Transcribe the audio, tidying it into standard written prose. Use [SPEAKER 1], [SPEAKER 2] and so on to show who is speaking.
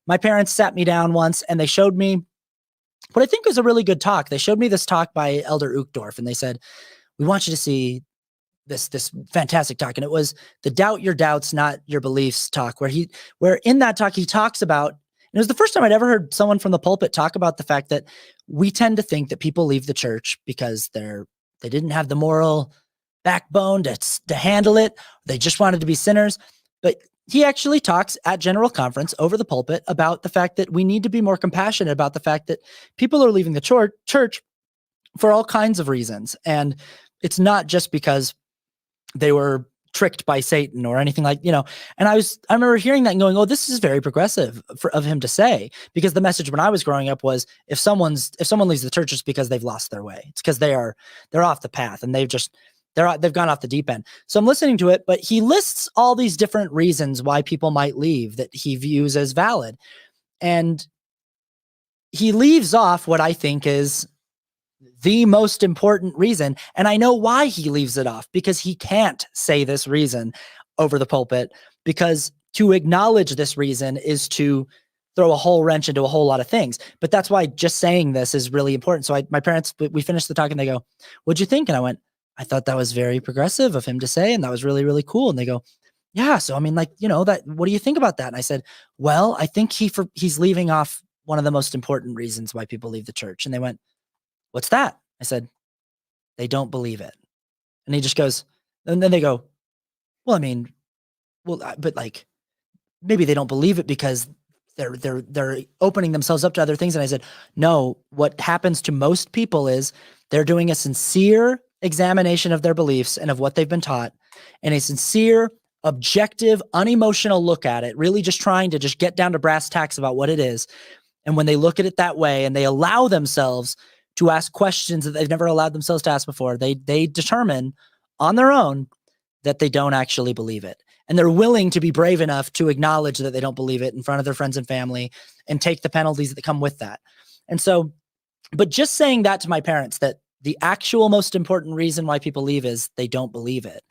[SPEAKER 1] my parents sat me down once and they showed me what I think was a really good talk. They showed me this talk by Elder Uchtdorf, and they said, we want you to see this fantastic talk. And it was the Doubt Your Doubts, Not Your Beliefs talk, where in that talk, he talks about, and it was the first time I'd ever heard someone from the pulpit talk about the fact that we tend to think that people leave the church because they didn't have the moral backbone to handle it. They just wanted to be sinners. But he actually talks at General Conference over the pulpit about the fact that we need to be more compassionate about the fact that people are leaving the church for all kinds of reasons. And it's not just because they were tricked by Satan or anything like, and I remember hearing that and going, oh, this is very progressive of him to say, because the message when I was growing up was if someone leaves the church, it's because they've lost their way. It's because they're off the path and they've gone off the deep end. So I'm listening to it, but he lists all these different reasons why people might leave that he views as valid. And he leaves off what I think is the most important reason. And I know why he leaves it off, because he can't say this reason over the pulpit, because to acknowledge this reason is to throw a whole wrench into a whole lot of things. But that's why just saying this is really important. So my parents, we finished the talk and they go, what'd you think? And I went, I thought that was very progressive of him to say. And that was really, really cool. And they go, yeah. So, I mean, what do you think about that? And I said, well, I think he's leaving off one of the most important reasons why people leave the church. And they went, what's that? I said, they don't believe it. And he just goes, and then they go, well, I mean, but maybe they don't believe it because they're opening themselves up to other things. And I said, no, what happens to most people is they're doing a sincere examination of their beliefs and of what they've been taught, and a sincere, objective, unemotional look at it, really just trying to just get down to brass tacks about what it is. And when they look at it that way and they allow themselves to ask questions that they've never allowed themselves to ask before, they determine on their own that they don't actually believe it. And they're willing to be brave enough to acknowledge that they don't believe it in front of their friends and family and take the penalties that come with that. And so, but just saying that to my parents, that the actual most important reason why people leave is they don't believe it,